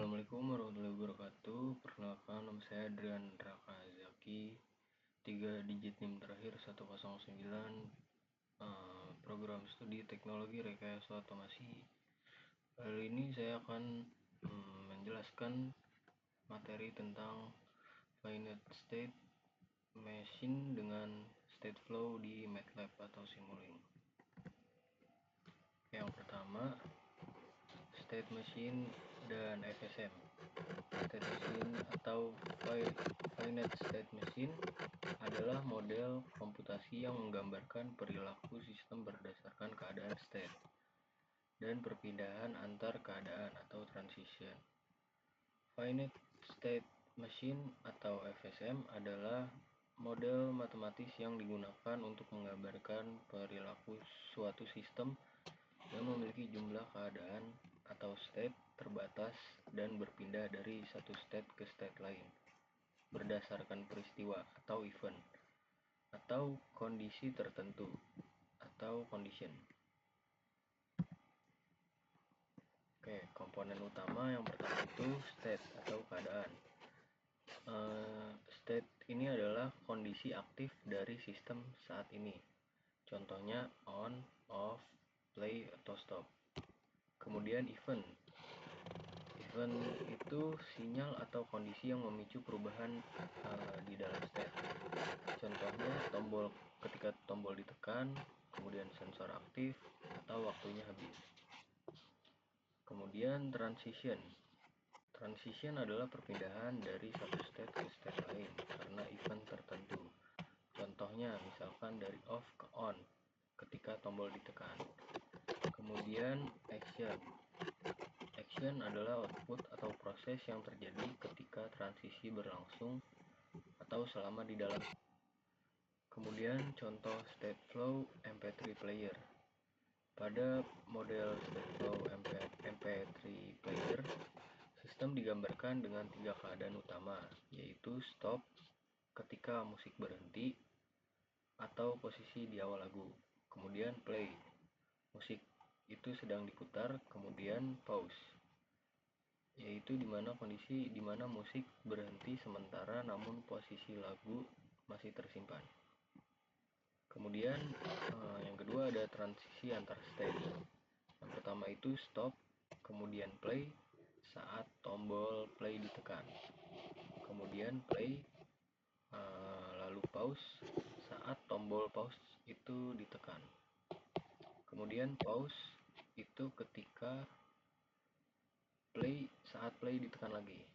Assalamualaikum warahmatullahi wabarakatuh. Perkenalkan, nama saya Adrian Raka Zaki, 3 digit NIM terakhir 109, program studi teknologi rekayasa otomasi. Kali ini saya akan menjelaskan materi tentang finite state machine dengan state flow di MATLAB atau Simulink. Yang pertama, state machine dan FSM. State machine atau finite state machine adalah model komputasi yang menggambarkan perilaku sistem berdasarkan keadaan state dan perpindahan antar keadaan atau transition. Finite state machine atau FSM adalah model matematis yang digunakan untuk menggambarkan perilaku suatu sistem yang memiliki jumlah keadaan atau state terbatas dan berpindah dari satu state ke state lain berdasarkan peristiwa atau event atau kondisi tertentu atau condition. Oke, komponen utama yang pertama itu state atau keadaan. State ini adalah kondisi aktif dari sistem saat ini. Contohnya on, off, play, atau stop. Kemudian event. Event itu sinyal atau kondisi yang memicu perubahan di dalam state. Contohnya ketika tombol ditekan, kemudian sensor aktif, atau waktunya habis. Kemudian transition. Transition adalah perpindahan dari satu state ke state lain karena event tertentu. Contohnya misalkan dari off ke on ketika tombol ditekan. Kemudian action. Action adalah output atau proses yang terjadi ketika transisi berlangsung atau selama di dalam. Kemudian contoh state flow MP3 player. Pada model state flow MP3 player, sistem digambarkan dengan 3 keadaan utama, yaitu stop ketika musik berhenti atau posisi di awal lagu. Kemudian play, musik itu sedang diputar, kemudian pause, yaitu kondisi di mana musik berhenti sementara namun posisi lagu masih tersimpan. Kemudian yang kedua ada transisi antar state. Yang pertama itu stop, kemudian play saat tombol play ditekan. Kemudian play, lalu pause saat tombol pause itu ditekan. Kemudian pause itu ketika play saat play ditekan lagi.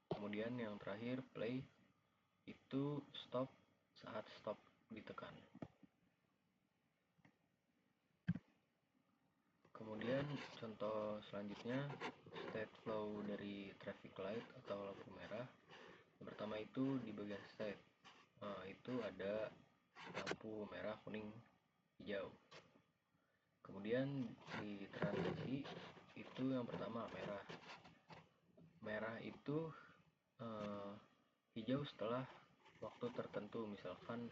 Kemudian yang terakhir play itu stop saat stop ditekan. Kemudian contoh selanjutnya state flow dari traffic light atau lampu merah. Yang pertama itu di bagian state, itu ada lampu merah, kuning, hijau. Kemudian di transisi itu yang pertama merah. Merah itu hijau setelah waktu tertentu, misalkan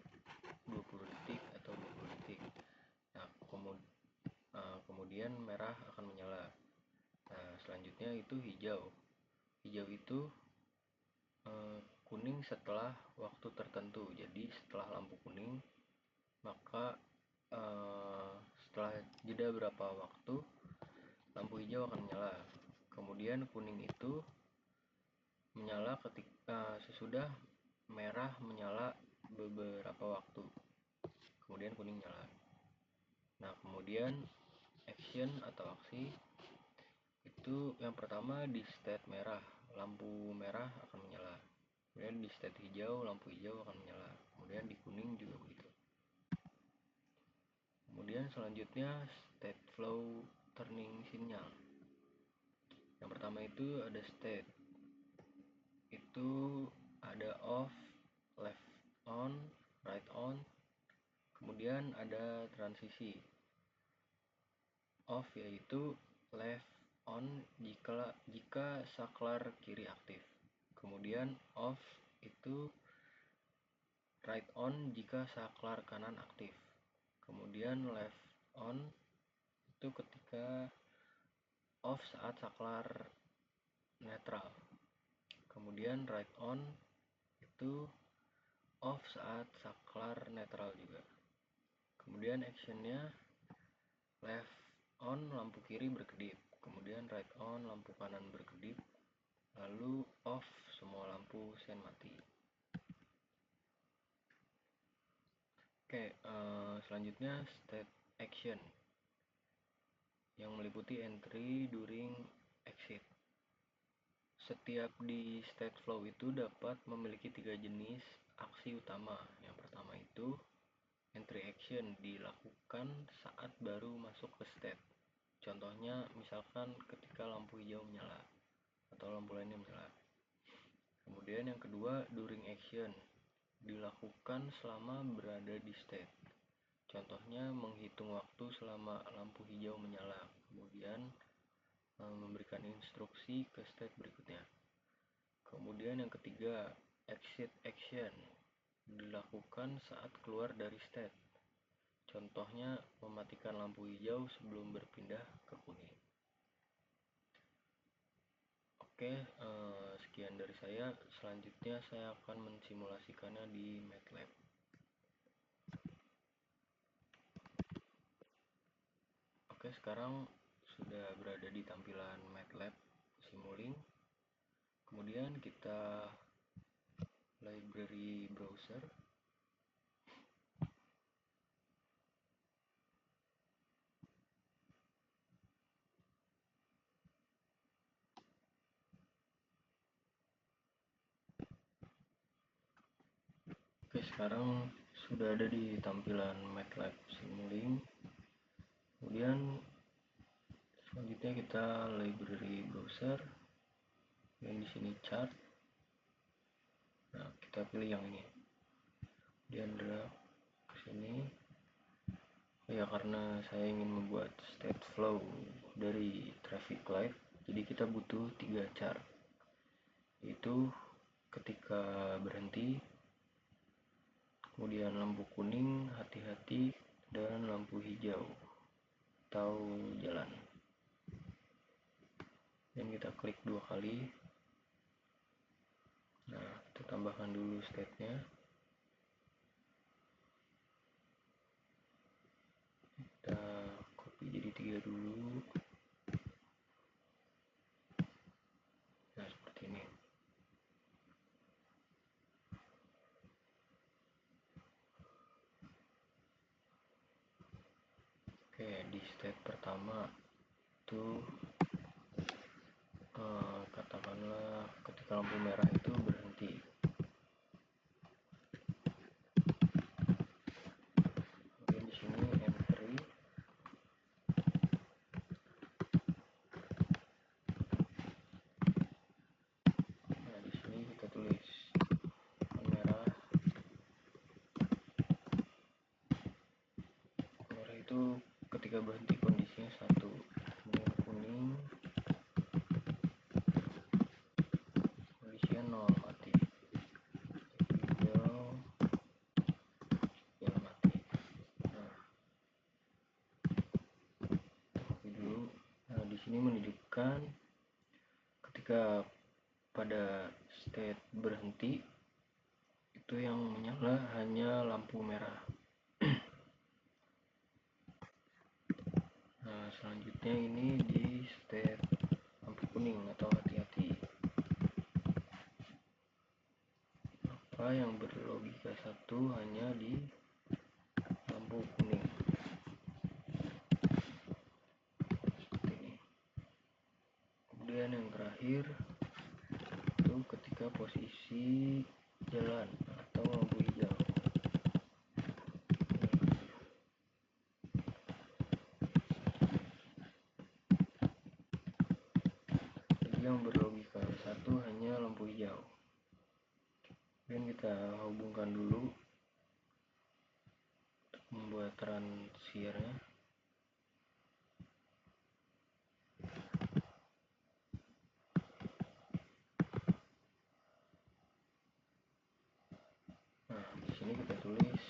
20 detik atau 20 detik. Nah, kemudian merah akan menyala. Nah, selanjutnya itu hijau. Hijau itu kuning setelah waktu tertentu. Jadi setelah lampu kuning, maka setelah jeda berapa waktu, lampu hijau akan menyala. Kemudian kuning itu menyala ketika sesudah merah menyala beberapa waktu. Kemudian kuning nyala. Nah, kemudian action atau aksi itu yang pertama di state merah, lampu merah akan menyala. Kemudian di state hijau, lampu hijau akan menyala. Kemudian di kuning juga begitu. Kemudian selanjutnya state flow turning signal. Yang pertama itu ada state. Itu ada off, left on, right on. Kemudian ada transisi. Off yaitu left on jika saklar kiri aktif. Kemudian off itu right on jika saklar kanan aktif. Kemudian left on itu ketika off saat saklar netral. Kemudian right on itu off saat saklar netral juga. Kemudian actionnya left on lampu kiri berkedip, kemudian right on lampu kanan berkedip, lalu off semua lampu sen mati. Oke, selanjutnya state action yang meliputi entry, during, exit. Setiap di state flow itu dapat memiliki 3 jenis aksi utama. Yang pertama itu entry action dilakukan saat baru masuk ke state. Contohnya misalkan ketika lampu hijau menyala atau lampu lainnya menyala. Kemudian yang kedua during action dilakukan selama berada di state. Contohnya menghitung waktu selama lampu hijau menyala, kemudian memberikan instruksi ke state berikutnya. Kemudian yang ketiga, exit action dilakukan saat keluar dari state. Contohnya mematikan lampu hijau sebelum berpindah ke kuning. Oke, sekian dari saya. Selanjutnya saya akan mensimulasikannya di MATLAB. Oke, sekarang sudah berada di tampilan MATLAB Simulink. Kemudian kita library browser. Oke, sekarang sudah ada di tampilan MATLAB Simulink. Kemudian selanjutnya kita library browser. Dan di sini chart. Nah, kita pilih yang ini. Kemudian drag ke sini. Ya, karena saya ingin membuat state flow dari traffic light, jadi kita butuh 3 chart. Yaitu ketika berhenti, kemudian lampu kuning hati-hati, dan lampu hijau atau jalan. Dan kita klik 2 kali. Nah, kita tambahkan dulu state-nya. Kita copy jadi 3 dulu. Nah, seperti ini. Oke, di state pertama itu katakanlah ketika lampu merah itu berhenti. Kemudian di sini entry. Nah, di sini kita tulis merah. Merah itu ketika berhenti kondisinya 1. Kemudian kuning kondisinya 0, mati. Hijau ya mati. Nah, copy dulu. Nah, di sini menunjukkan ketika pada state berhenti itu yang menyala hanya lampu merah. Nah, selanjutnya ini di state lampu kuning atau hati-hati. Maka yang berlogika 1 hanya di lampu kuning. Seperti ini. Kemudian yang terakhir itu ketika posisi jalan atau lampu hijau. Jadi yang berlogika 1 hanya lampu hijau. Dan kita hubungkan dulu untuk membuat transiernya. Nah, di sini kita tulis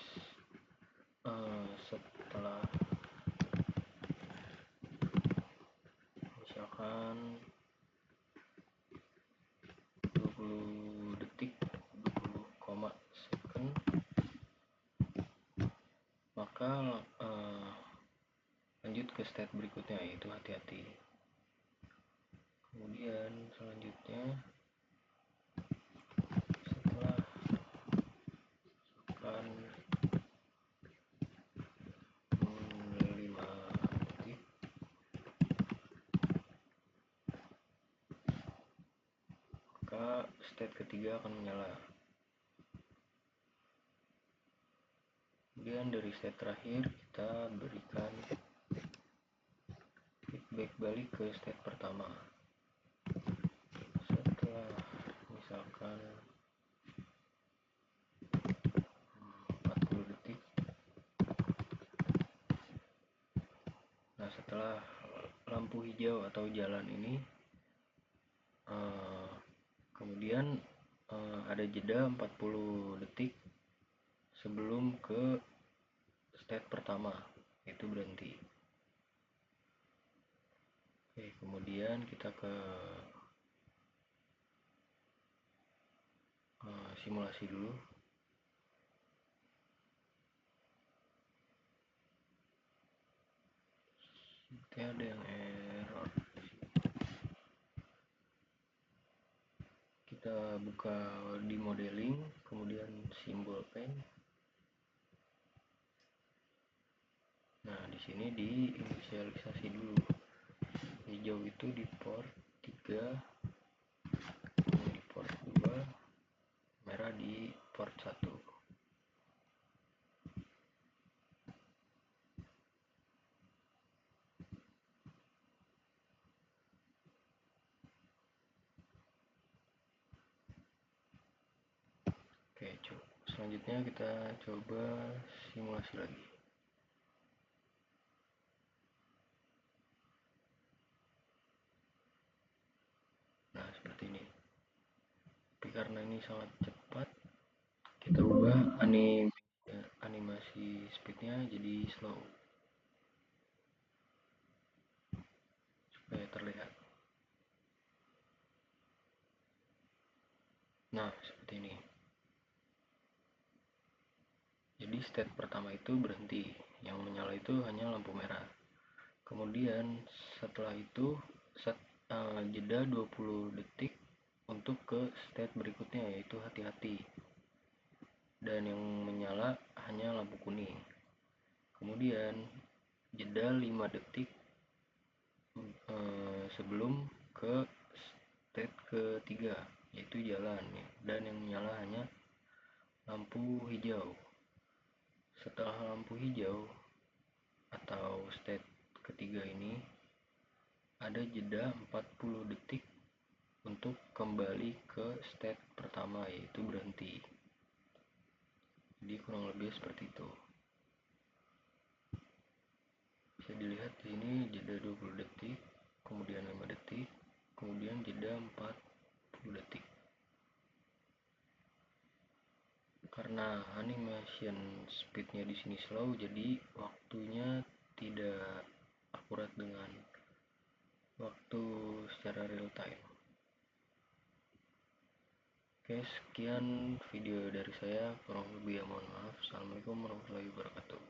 setelah misalkan state berikutnya, yaitu hati-hati. Kemudian selanjutnya setelah akan 5 detik, maka state ketiga akan menyala. Kemudian dari state terakhir kita berikan feedback balik ke state pertama. Setelah misalkan 40 detik, nah setelah lampu hijau atau jalan ini, kemudian ada jeda 40 detik sebelum ke state pertama, itu berhenti. Oke, kemudian kita ke simulasi dulu. Oke, ada yang error. Kita buka di modeling, kemudian simbol pen. Nah, di sini diinisialisasi dulu. Hijau itu di port 3, ini di port 2, merah di port 1. Oke, selanjutnya kita coba simulasi lagi. Nah, seperti ini. Tapi karena ini sangat cepat, kita ubah animasi speednya jadi slow supaya terlihat. Nah, seperti ini. Jadi state pertama itu berhenti, yang menyala itu hanya lampu merah. Kemudian setelah itu jeda 20 detik untuk ke state berikutnya, yaitu hati-hati, dan yang menyala hanya lampu kuning. Kemudian jeda 5 detik sebelum ke state ketiga, yaitu jalan, dan yang menyala hanya lampu hijau. Setelah lampu hijau atau state ketiga ini, ada jeda 40 detik untuk kembali ke state pertama, yaitu berhenti. Jadi kurang lebih seperti itu. Bisa dilihat di sini jeda 20 detik, kemudian 5 detik, kemudian jeda 40 detik. Karena animation speednya di sini slow, jadi waktunya tidak akurat dengan waktu secara real time. Oke, sekian video dari saya, kurang lebih ya mohon maaf. Assalamualaikum warahmatullahi wabarakatuh.